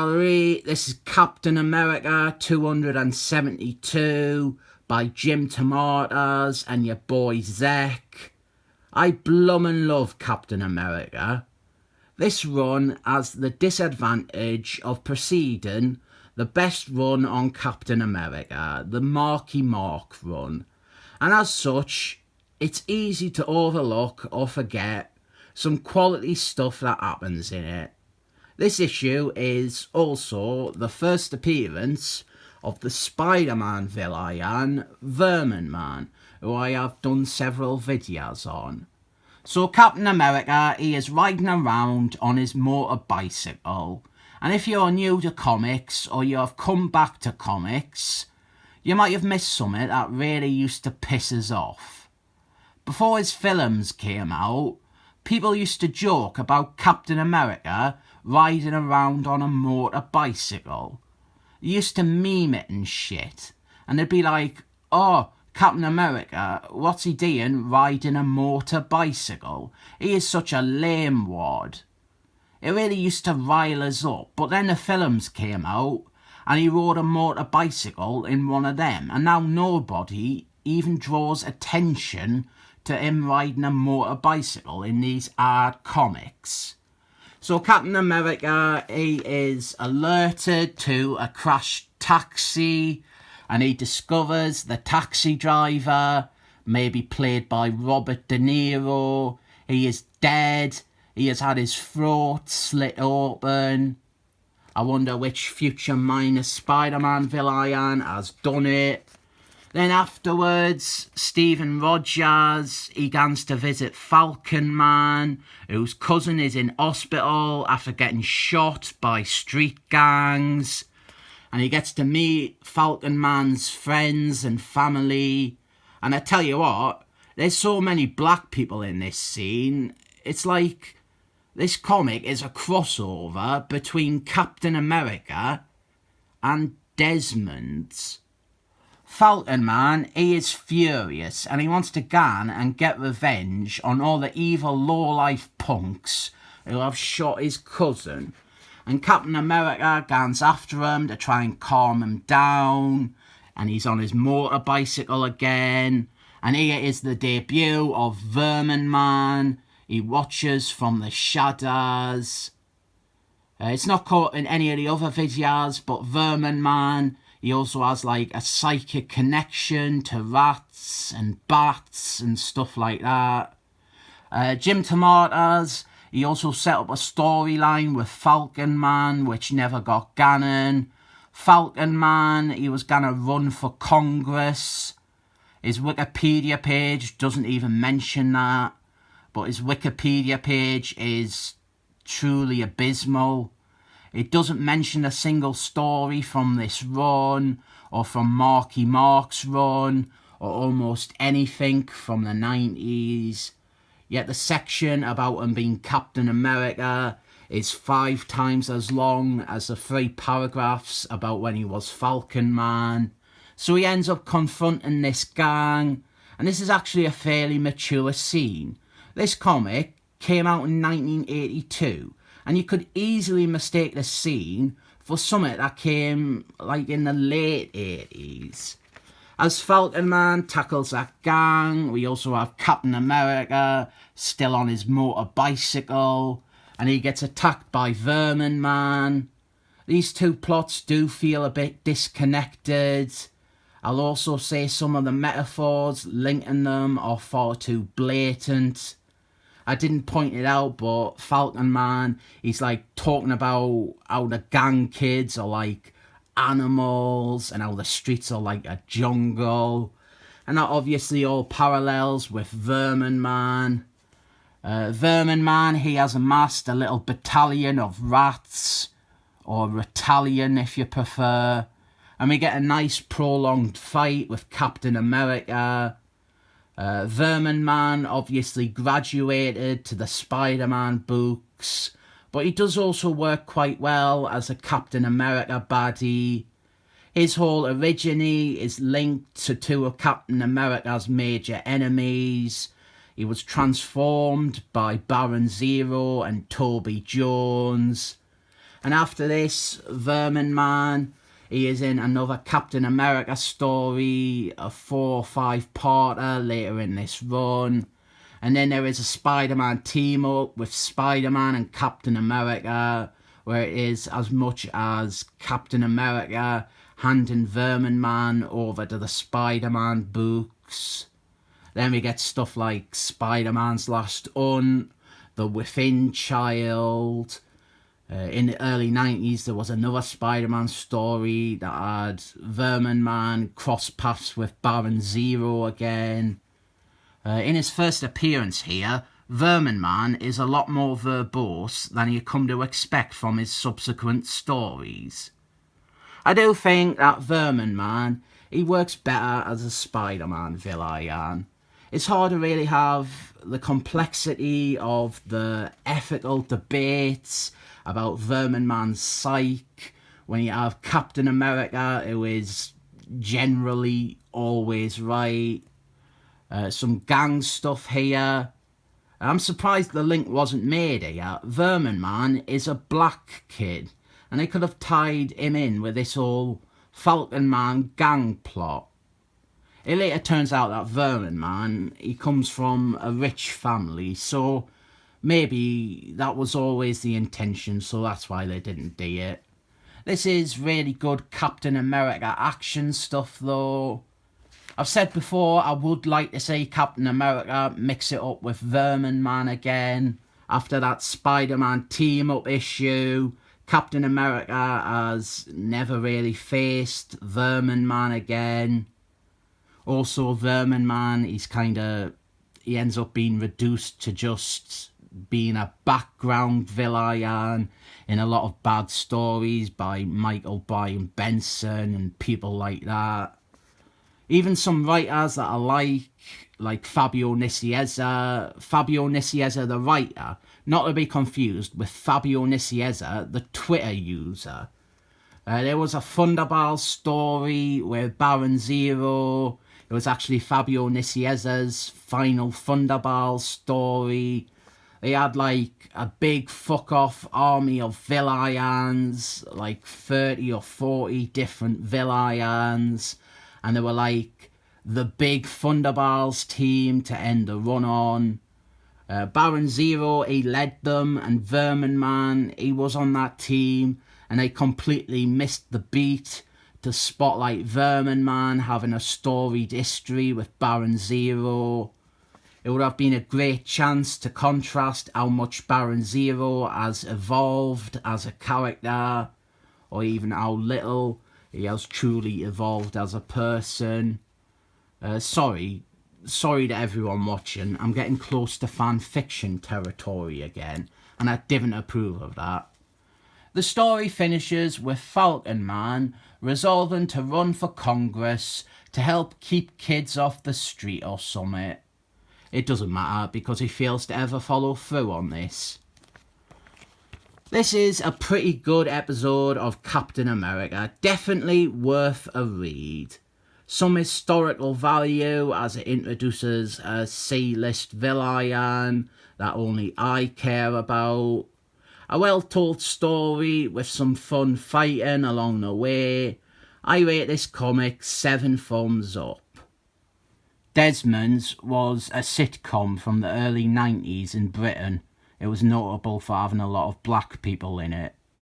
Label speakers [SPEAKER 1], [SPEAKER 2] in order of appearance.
[SPEAKER 1] Gallery. This is Captain America 272 by DeMatteis and your boy Zeck. I bloomin' love Captain America. This run has the disadvantage of preceding the best run on Captain America, the Marky Mark run, and as such, it's easy to overlook or forget some quality stuff that happens in it. This issue is also the first appearance of the Spider-Man villain, Vermin Man, who I have done several videos on. So Captain America, he is riding around on his motor bicycle, and if you're new to comics or you have come back to comics, you might have missed something that really used to piss us off. Before his films came out, people used to joke about Captain America riding around on a motor bicycle. They used to meme it and shit, and they'd be like, "Oh, Captain America, what's he doing riding a motor bicycle? He is such a lame wad." It really used to rile us up, but then the films came out and he rode a motor bicycle in one of them, and now nobody even draws attention to him riding a motor bicycle in these hard comics. So Captain America, he is alerted to a crashed taxi, and he discovers the taxi driver, maybe played by Robert De Niro, he is dead. He has had his throat slit open. I wonder which future minor Spider-Man villain has done it. Then afterwards, Stephen Rogers, he goes to visit Falcon Man, whose cousin is in hospital after getting shot by street gangs. And he gets to meet Falcon Man's friends and family. And I tell you what, there's so many black people in this scene. It's like this comic is a crossover between Captain America and Desmond's. Falcon Man, he is furious and he wants to go and get revenge on all the evil lowlife punks who have shot his cousin. And Captain America goes after him to try and calm him down, and he's on his motor bicycle again. And here is the debut of Vermin Man. He watches from the shadows. It's not caught in any of the other videos, but Vermin Man, he also has like a psychic connection to rats and bats and stuff like that. DeMatteis, he also set up a storyline with Falcon Man, which never got going. Falcon Man, he was gonna run for Congress. His Wikipedia page doesn't even mention that, but his Wikipedia page is truly abysmal. It doesn't mention a single story from this run, or from Marky Mark's run, or almost anything from the 90s. Yet the section about him being Captain America is 5 times as long as the 3 paragraphs about when he was Falcon Man. So he ends up confronting this gang, and this is actually a fairly mature scene. This comic came out in 1982, and you could easily mistake the scene for something that came like in the late 80s. As Falcon Man tackles that gang, we also have Captain America still on his motor bicycle, and he gets attacked by Vermin Man. These two plots do feel a bit disconnected. I'll also say some of the metaphors linking them are far too blatant. I didn't point it out, but Falcon Man, he's like talking about how the gang kids are like animals and how the streets are like a jungle. And that obviously all parallels with Vermin Man. Vermin Man, he has amassed a little battalion of rats, or Ratalion if you prefer. And we get a nice prolonged fight with Captain America. Vermin Man obviously graduated to the Spider-Man books, but he does also work quite well as a Captain America baddie. His whole origin is linked to 2 of Captain America's major enemies. He was transformed by Baron Zero and Toby Jones. And after this, Vermin Man, he is in another Captain America story, a 4 or 5-parter later in this run. And then there is a Spider-Man team-up with Spider-Man and Captain America, where it is as much as Captain America handing Vermin Man over to the Spider-Man books. Then we get stuff like Spider-Man's Last Hunt, The Within Child. In the early 90s, there was another Spider-Man story that had Vermin Man cross paths with Baron Zero again. In his first appearance here, Vermin Man is a lot more verbose than you come to expect from his subsequent stories. I do think that Vermin Man, he works better as a Spider-Man villain. It's hard to really have the complexity of the ethical debates about Vermin Man's psyche when you have Captain America, who is generally always right. Some gang stuff here. I'm surprised the link wasn't made here. Vermin Man is a black kid, and they could have tied him in with this whole Falcon Man gang plot. It later turns out that Vermin Man, he comes from a rich family, so maybe that was always the intention, so that's why they didn't do it. This is really good Captain America action stuff though. I've said before, I would like to see Captain America mix it up with Vermin Man again. After that Spider-Man team-up issue, Captain America has never really faced Vermin Man again. Also, Vermin Man, he ends up being reduced to just being a background villain in a lot of bad stories by Michael Bryan Benson and people like that. Even some writers that I like Fabio Nicieza the writer, not to be confused with Fabio Nicieza, the Twitter user. There was a Thunderball story with Baron Zero. It was actually Fabio Nicieza's final Thunderball story. They had like a big fuck-off army of villains, like 30 or 40 different villains. And they were like the big Thunderballs team to end the run on. Baron Zero, he led them, and Vermin Man, he was on that team, and they completely missed the beat to spotlight Vermin Man having a storied history with Baron Zero. It would have been a great chance to contrast how much Baron Zero has evolved as a character, or even how little he has truly evolved as a person. Sorry to everyone watching. I'm getting close to fan fiction territory again, and I didn't approve of that. The story finishes with Falcon Man resolving to run for Congress to help keep kids off the street or something. It doesn't matter because he fails to ever follow through on this. This is a pretty good episode of Captain America, definitely worth a read. Some historical value as it introduces a C-list villain that only I care about. A well-told story with some fun fighting along the way. I rate this comic 7 thumbs up. Desmond's was a sitcom from the early 90s in Britain. It was notable for having a lot of black people in it.